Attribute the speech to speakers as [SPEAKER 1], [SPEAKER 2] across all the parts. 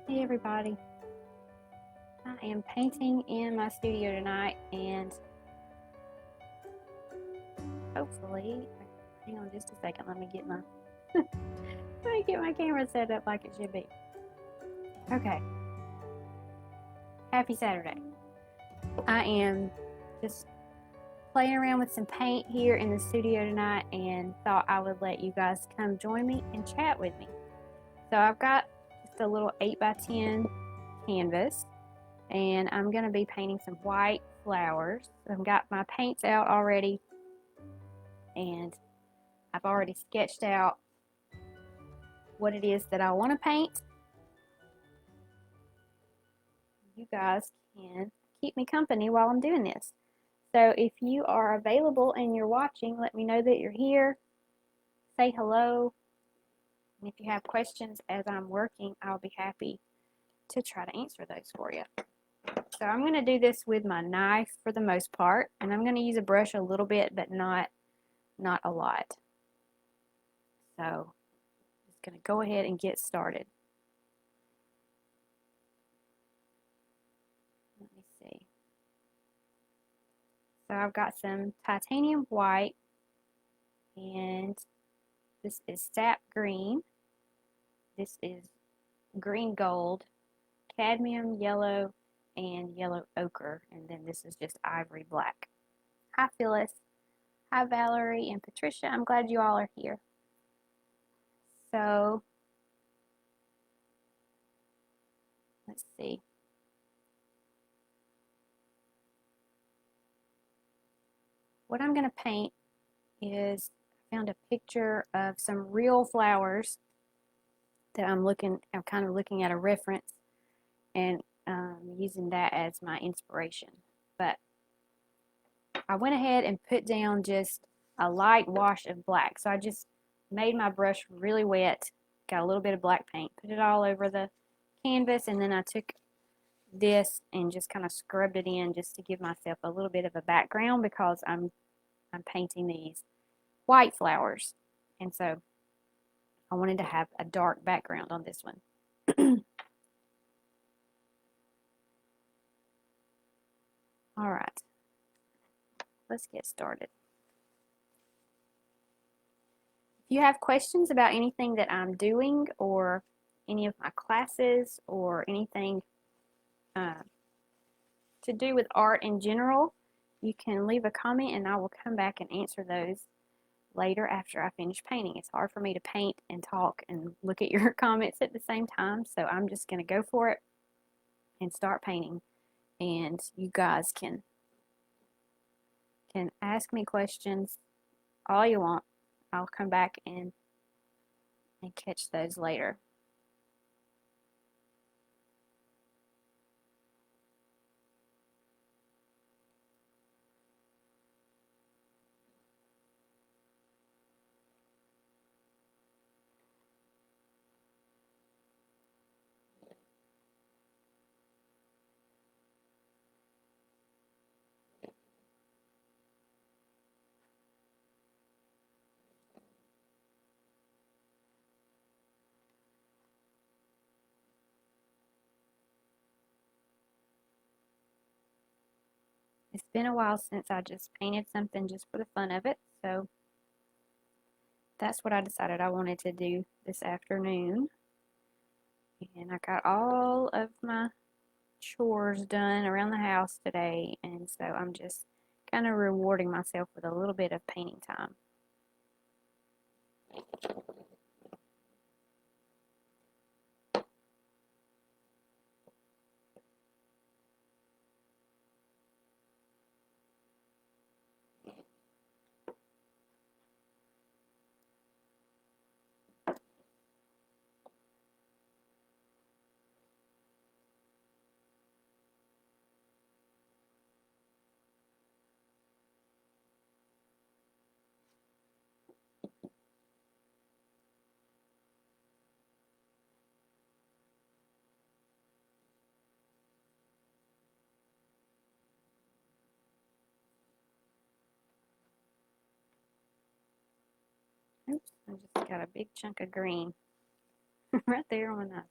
[SPEAKER 1] Hey everybody, I am painting in my studio tonight and hopefully, hang on just a second, let me get my camera set up like it should be. Okay, happy Saturday. I am just playing around with some paint here in the studio tonight and thought I would let you guys come join me and chat with me. So I've got just a little 8x10 canvas and I'm going to be painting some white flowers. I've got my paints out already and I've already sketched out what it is that I want to paint. You guys can keep me company while I'm doing this. So if you are available and you're watching, let me know that you're here. Say hello. And if you have questions as I'm working, I'll be happy to try to answer those for you. So I'm going to do this with my knife for the most part, and I'm going to use a brush a little bit, but not a lot. So I'm just going to go ahead and get started. Let me see. So I've got some titanium white, and this is sap green. This is green gold, cadmium yellow, and yellow ochre, and then this is just ivory black. Hi Phyllis, hi Valerie and Patricia, I'm glad you all are here. So let's see. What I'm going to paint is, I found a picture of some real flowers that I'm kind of looking at a reference and using that as my inspiration. But I went ahead and put down just a light wash of black. So I just made my brush really wet, got a little bit of black paint, put it all over the canvas, and then I took this and just kind of scrubbed it in just to give myself a little bit of a background because I'm painting these white flowers. And so I wanted to have a dark background on this one. All right, let's get started. If you have questions about anything that I'm doing or any of my classes or anything to do with art in general, you can leave a comment and I will come back and answer those later after I finish painting. It's hard for me to paint and talk and look at your comments at the same time, so I'm just going to go for it and start painting, and you guys can ask me questions all you want. I'll come back and catch those later. It's been a while since I just painted something just for the fun of it, so that's what I decided I wanted to do this afternoon. And I got all of my chores done around the house today, and so I'm just kind of rewarding myself with a little bit of painting time. Oops, I just got a big chunk of green right there on my knife.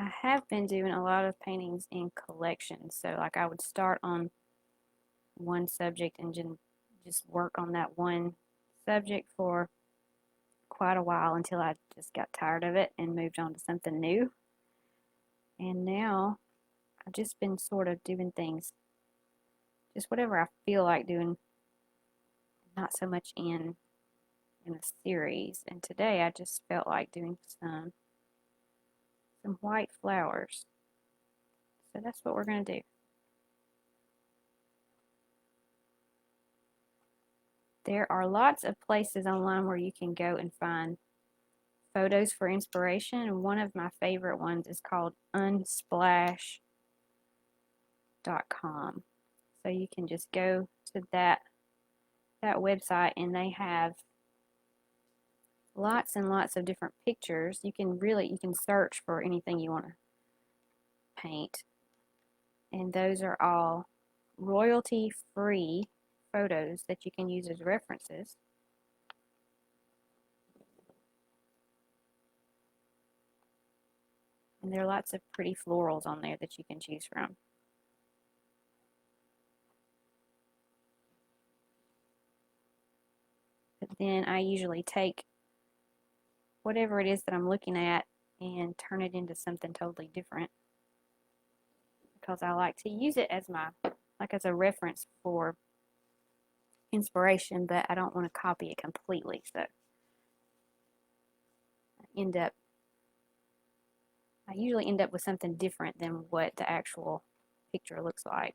[SPEAKER 1] I have been doing a lot of paintings in collections. So like I would start on one subject and just work on that one subject for quite a while until I just got tired of it and moved on to something new. And now I've just been sort of doing things, just whatever I feel like doing, not so much in a series. And today I just felt like doing some white flowers. So that's what we're going to do. There are lots of places online where you can go and find photos for inspiration, and one of my favorite ones is called unsplash.com. So you can just go to that website, and they have lots and lots of different pictures. You can search for anything you want to paint, and those are all royalty free photos that you can use as references. And there are lots of pretty florals on there that you can choose from. But then I usually take whatever it is that I'm looking at and turn it into something totally different, because I like to use it as as a reference for inspiration, but I don't want to copy it completely. So I usually end up with something different than what the actual picture looks like.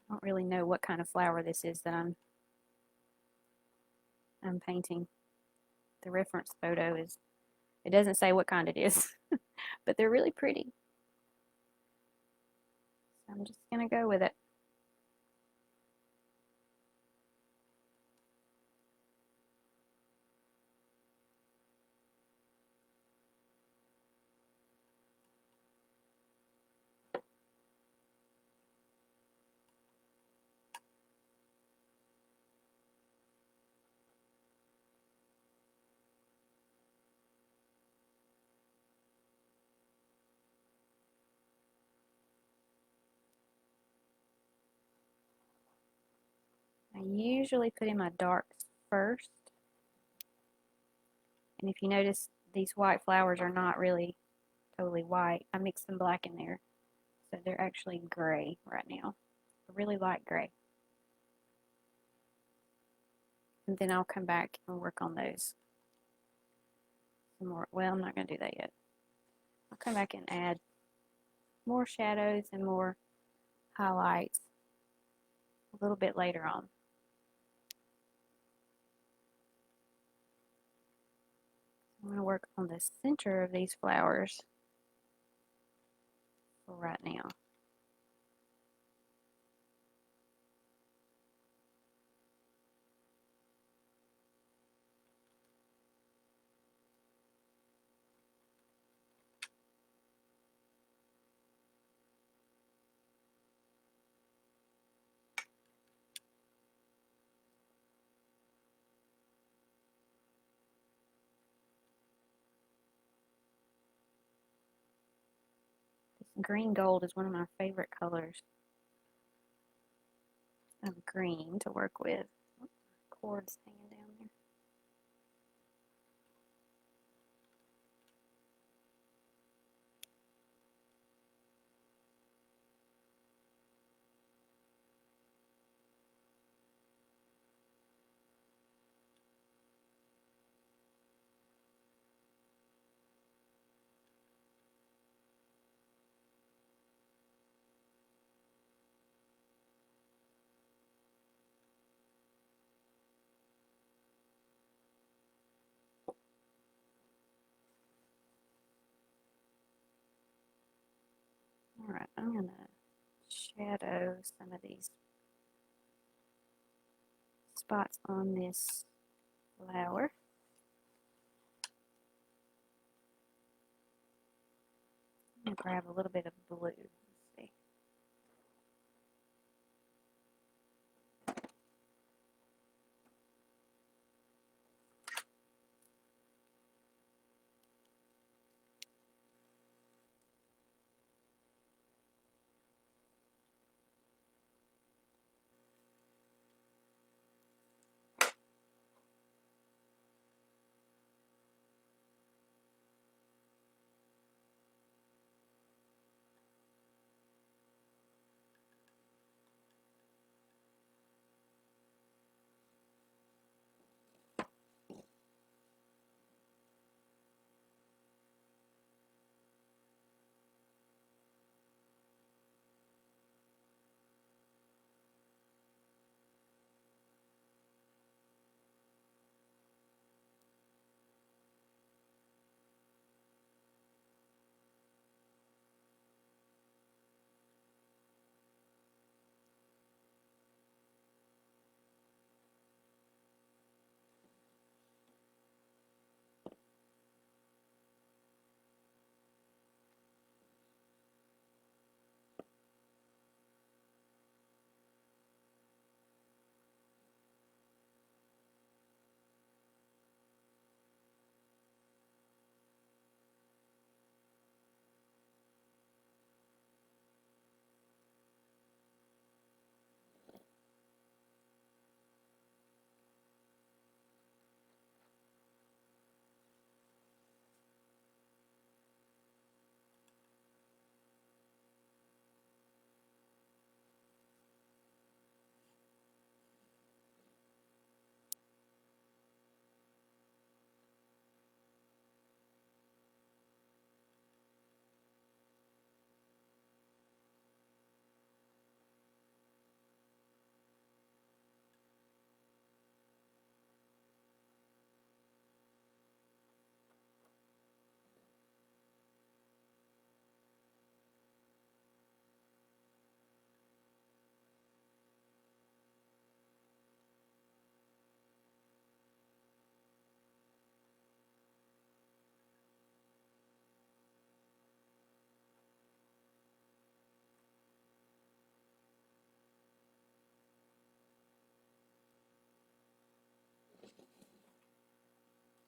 [SPEAKER 1] I don't really know what kind of flower this is that I'm painting. The reference photo it doesn't say what kind it is, but they're really pretty. So I'm just going to go with it. I usually put in my darks first. And if you notice, these white flowers are not really totally white. I mixed some black in there. So they're actually gray right now. A really light gray. And then I'll come back and work on those some more. Well, I'm not going to do that yet. I'll come back and add more shadows and more highlights a little bit later on. I'm going to work on the center of these flowers for right now. Green gold is one of my favorite colors of green to work with. Cords hanging down there. Alright, I'm going to shadow some of these spots on this flower. I'm going to grab a little bit of blue. Let's see.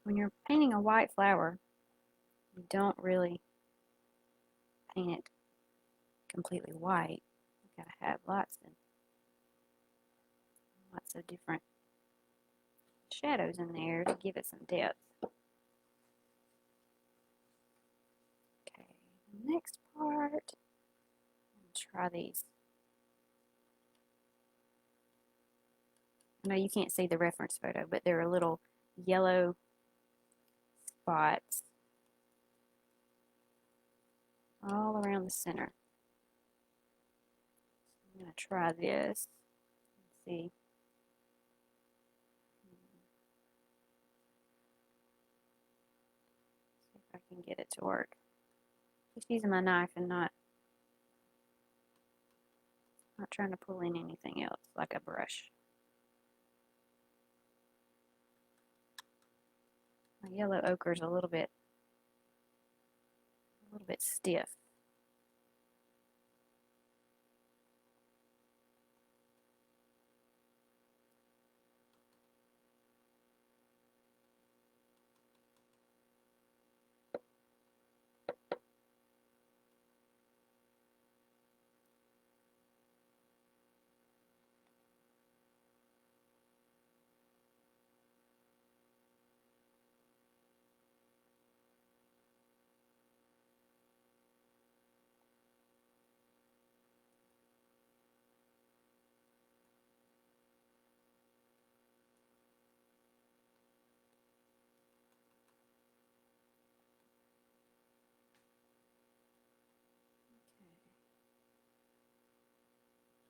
[SPEAKER 1] When you're painting a white flower, you don't really paint it completely white. You gotta have lots of different shadows in there to give it some depth. Okay, next part, let's try these. I know you can't see the reference photo, but there are little yellow spots all around the center. I'm going to try this and see. See if I can get it to work. Just using my knife and not trying to pull in anything else like a brush. My yellow ochre is a little bit stiff.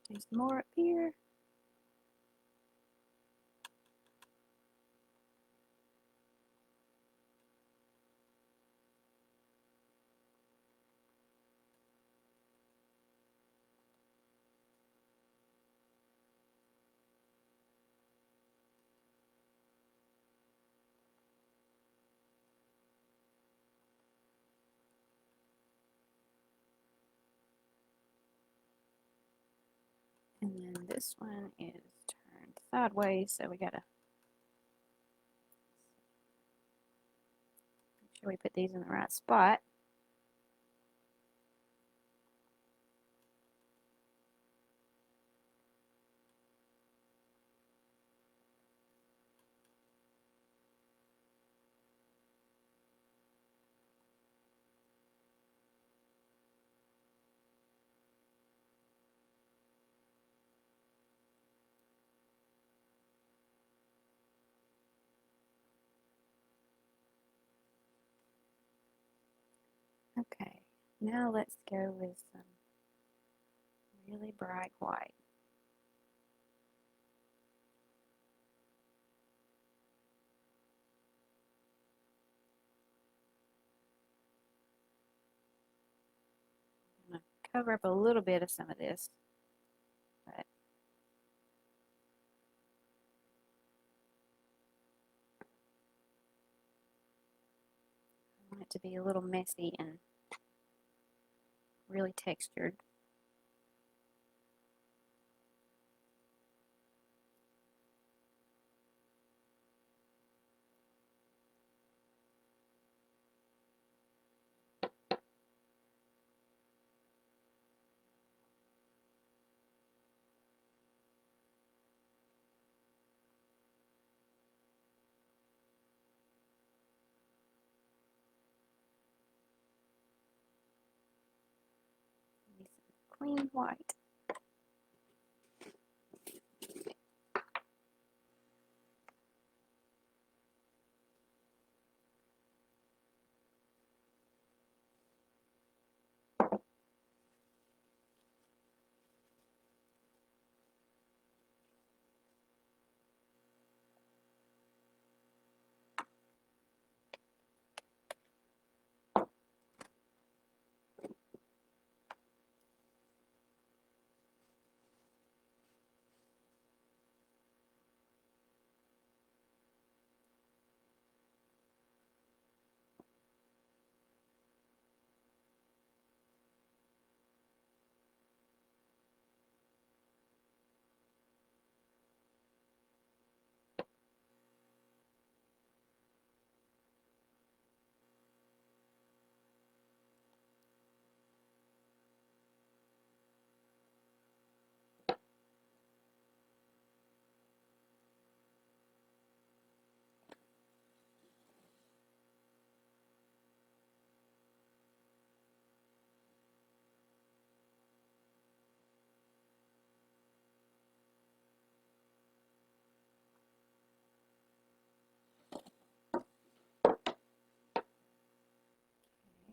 [SPEAKER 1] Do some more up here. And then this one is turned sideways, so we gotta make sure we put these in the right spot. Okay, now let's go with some really bright white. I'm going to cover up a little bit of some of this, but I want it to be a little messy and really textured. Maybe some clean white.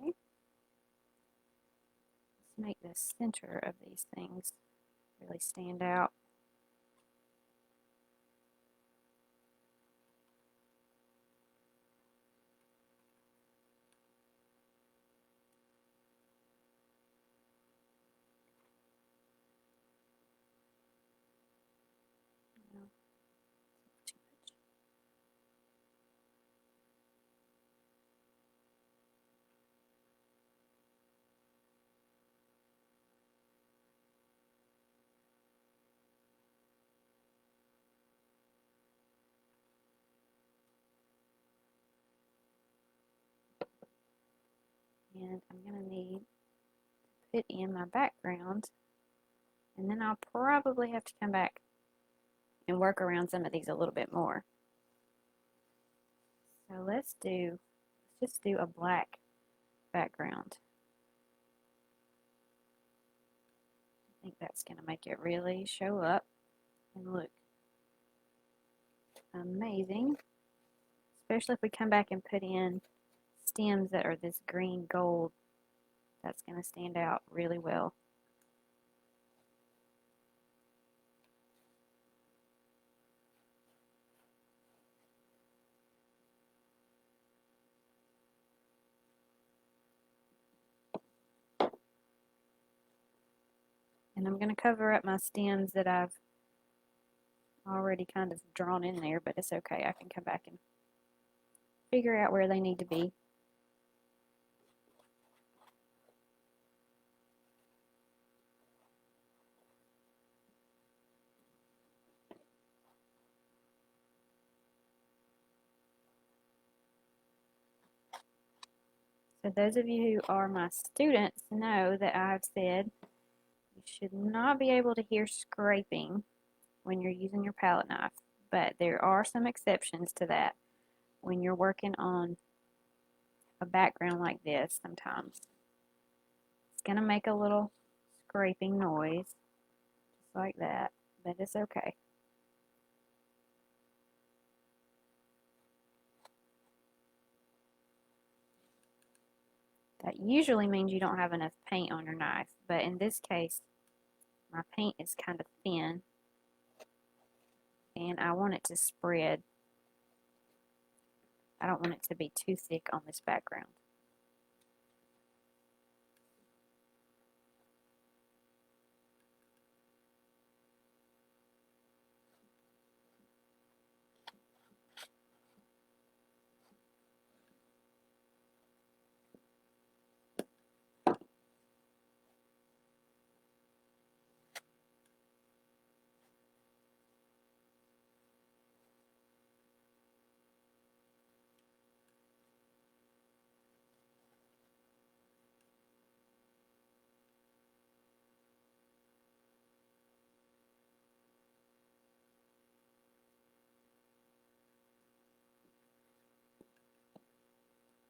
[SPEAKER 1] Okay. Let's make the center of these things really stand out. No, too much. And I'm going to need to put in my background, and then I'll probably have to come back and work around some of these a little bit more. So let's just do a black background. I think that's going to make it really show up and look amazing, especially if we come back and put in stems that are this green gold. That's going to stand out really well. And I'm going to cover up my stems that I've already kind of drawn in there, but it's okay. I can come back and figure out where they need to be. So those of you who are my students know that I've said you should not be able to hear scraping when you're using your palette knife, but there are some exceptions to that when you're working on a background like this. Sometimes it's going to make a little scraping noise, just like that, but it's okay. That usually means you don't have enough paint on your knife, but in this case, my paint is kind of thin, and I want it to spread. I don't want it to be too thick on this background.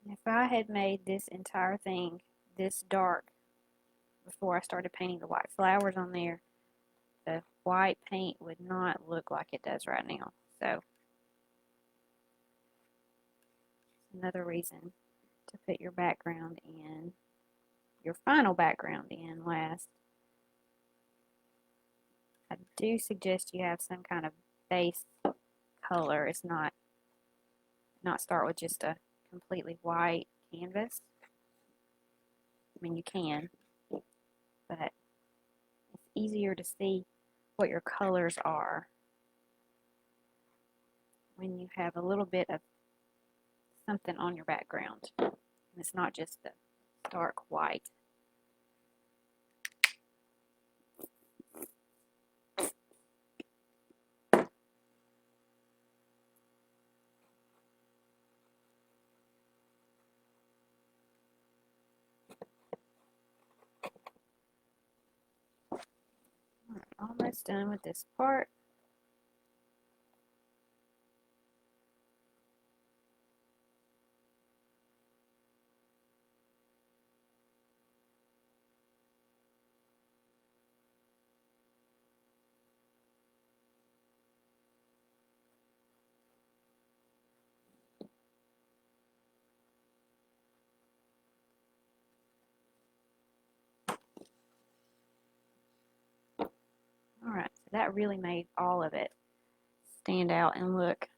[SPEAKER 1] If I had made this entire thing this dark before I started painting the white flowers on there, the white paint would not look like it does right now. So, another reason to put your background in, your final background in last. I do suggest you have some kind of base color. It's not start with just a completely white canvas. I mean, you can, but it's easier to see what your colors are when you have a little bit of something on your background. And it's not just the dark white. Almost done with this part. Alright, so that really made all of it stand out and look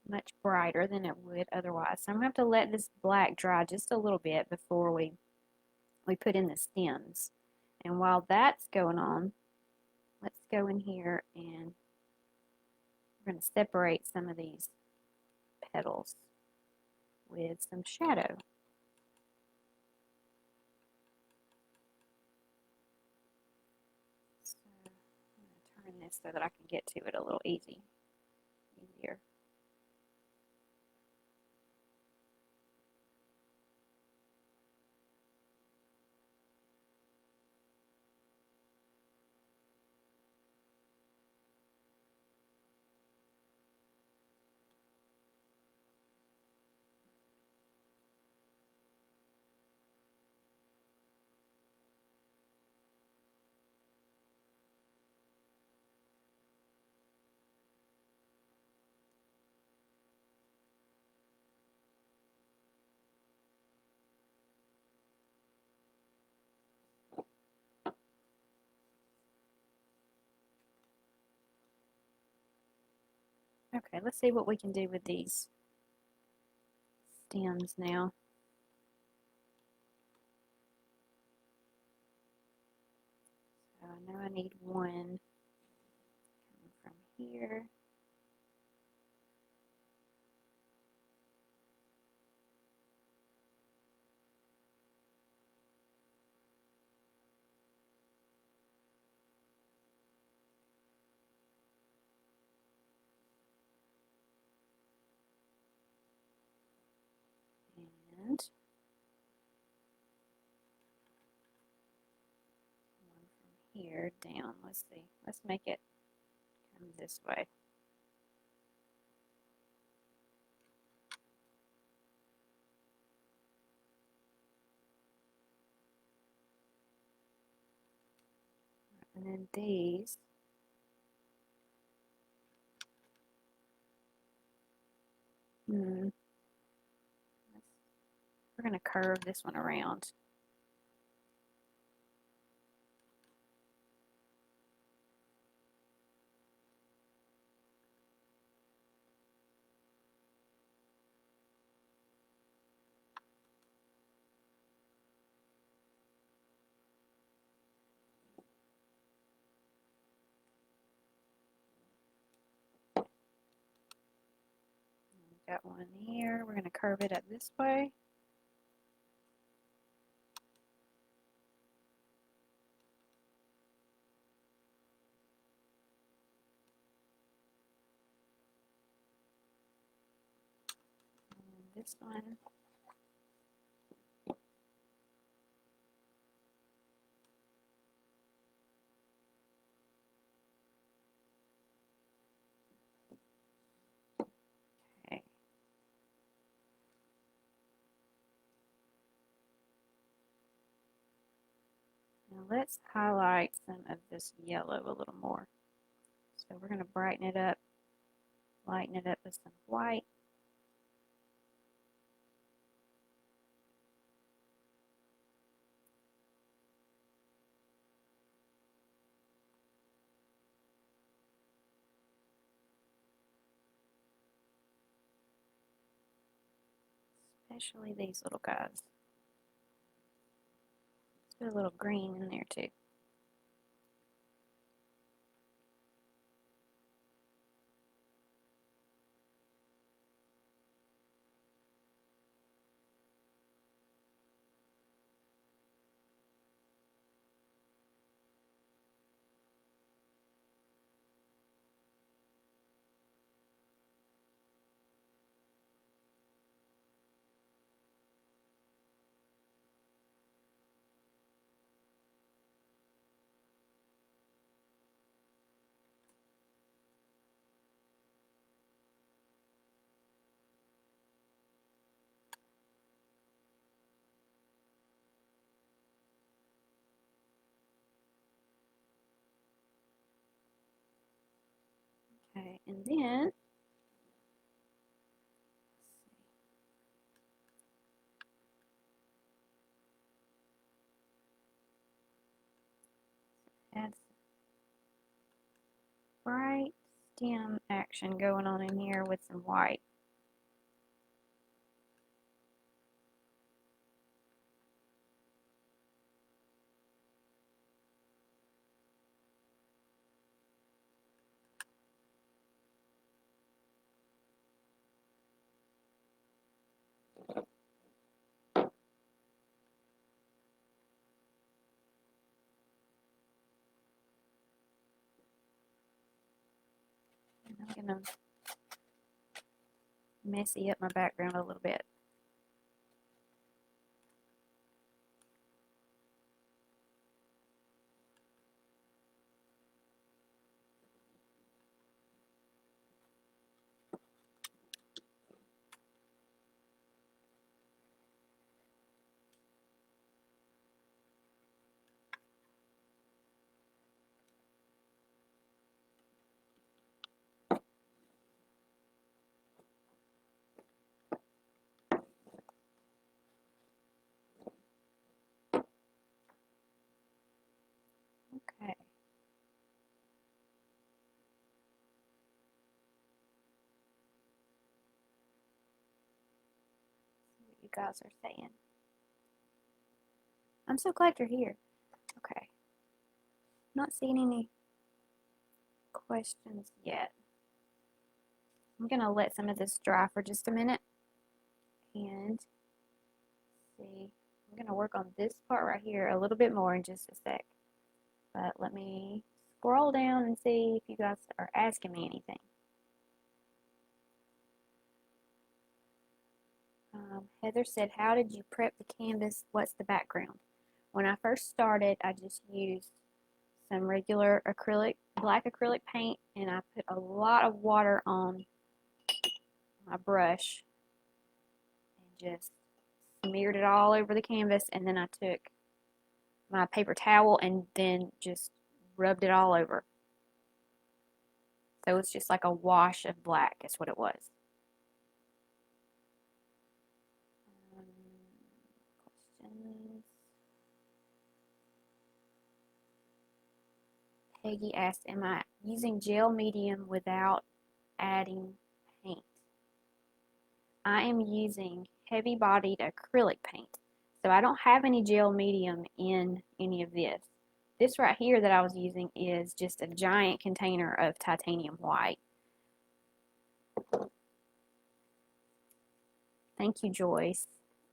[SPEAKER 1] much brighter than it would otherwise. So I'm going to have to let this black dry just a little bit before we put in the stems. And while that's going on, let's go in here and we're going to separate some of these petals with some shadow. So I'm going to turn this so that I can get to it a little easier. Okay, let's see what we can do with these stems now. So I know I need one coming from here. And one from here down. Let's see. Let's make it come this way. And then these. We're going to curve this one around. Got one here. We're going to curve it up this way. And this one. Okay. Now let's highlight some of this yellow a little more. So we're going to brighten it up, lighten it up with some white. Especially these little guys. Let's put a little green in there too. Okay, and then add some bright stem action going on in here with some white. And I'm going to messy up my background a little bit. Okay. See what you guys are saying. I'm so glad you're here. Okay. Not seeing any questions yet. I'm going to let some of this dry for just a minute and see. I'm going to work on this part right here a little bit more in just a sec. But let me scroll down and see if you guys are asking me anything. Heather said, how did you prep the canvas? What's the background? When I first started, I just used some regular black acrylic paint, and I put a lot of water on my brush and just smeared it all over the canvas, and then I took my paper towel and then just rubbed it all over. So it's just like a wash of black is what it was. Questions? Peggy asked, am I using gel medium without adding paint? I am using heavy-bodied acrylic paint. So I don't have any gel medium in any of this. This right here that I was using is just a giant container of titanium white. Thank you, Joyce,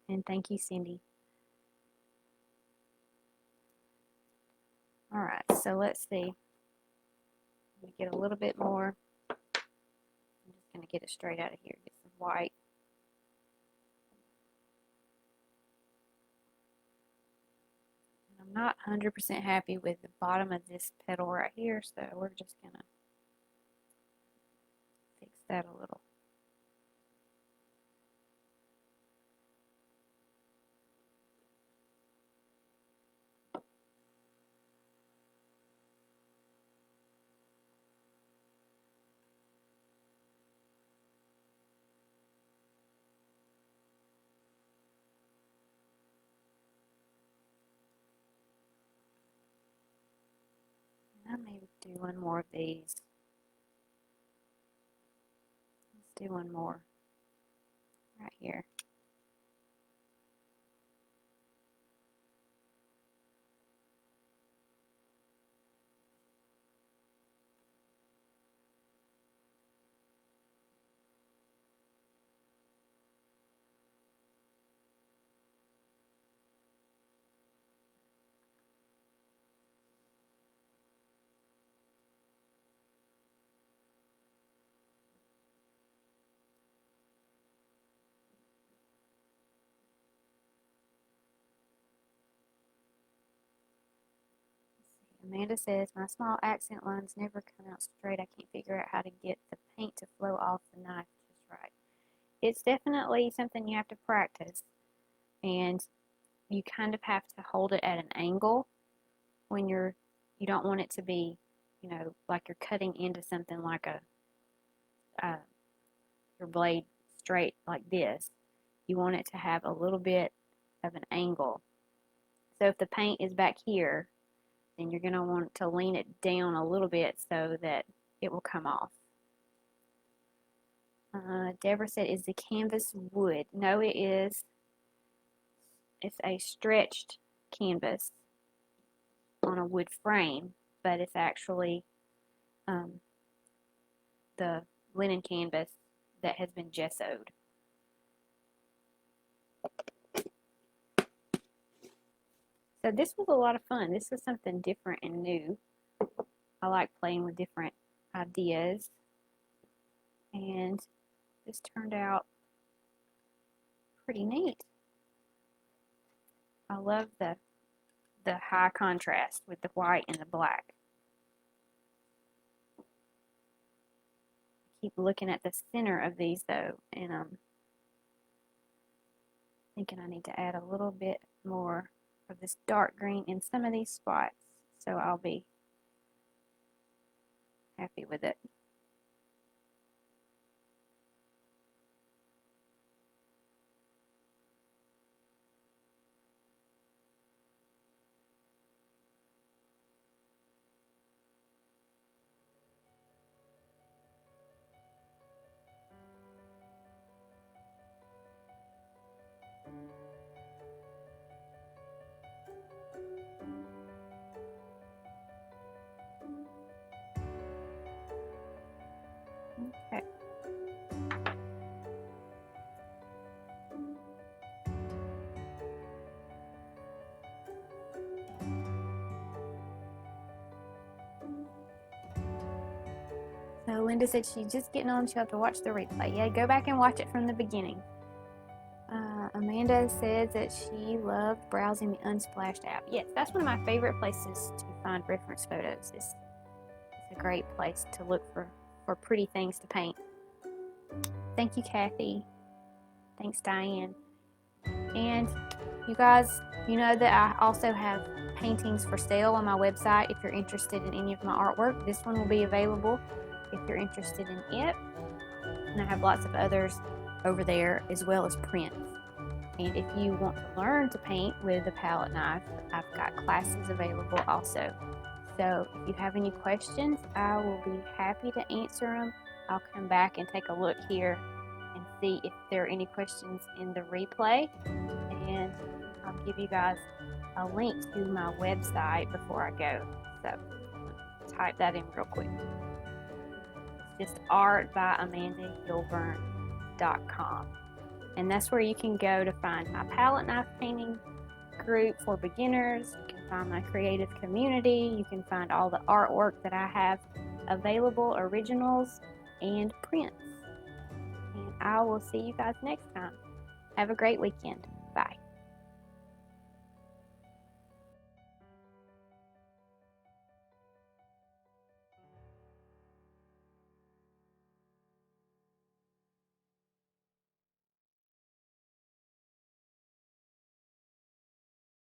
[SPEAKER 1] and thank you, Cindy. All right, so let's see. I'm going to get a little bit more. I'm just going to get it straight out of here, get some white. And I'm not 100% happy with the bottom of this petal right here, so we're just going to fix that a little. I may do one more of these. Let's do one more right here. Amanda says, my small accent lines never come out straight. I can't figure out how to get the paint to flow off the knife just right. It's definitely something you have to practice, and you kind of have to hold it at an angle when you don't want it to be, like you're cutting into something like your blade straight like this. You want it to have a little bit of an angle. So if the paint is back here, then you're going to want to lean it down a little bit so that it will come off. Deborah said, is the canvas wood? No, it is. It's a stretched canvas on a wood frame, but it's actually the linen canvas that has been gessoed. So this was a lot of fun. This was something different and new. I like playing with different ideas, and this turned out pretty neat. I love the high contrast with the white and the black. Keep looking at the center of these though, and I'm thinking I need to add a little bit more of this dark green in some of these spots, so I'll be happy with it. Okay. So Linda said she's just getting on. She'll have to watch the replay. Yeah, go back and watch it from the beginning. Amanda says that she loved browsing the Unsplash app. Yes, that's one of my favorite places to find reference photos. It's a great place to look for pretty things to paint. Thank you, Kathy. Thanks, Diane. And you guys, you know that I also have paintings for sale on my website if you're interested in any of my artwork. This one will be available if you're interested in it. And I have lots of others over there as well as prints. And if you want to learn to paint with a palette knife, I've got classes available also. So if you have any questions, I will be happy to answer them. I'll come back and take a look here and see if there are any questions in the replay. And I'll give you guys a link to my website before I go. So type that in real quick. It's just artbyamandahilburn.com. And that's where you can go to find my palette knife painting group for beginners. You can find my creative community. You can find all the artwork that I have available, originals and prints. And I will see you guys next time. Have a great weekend.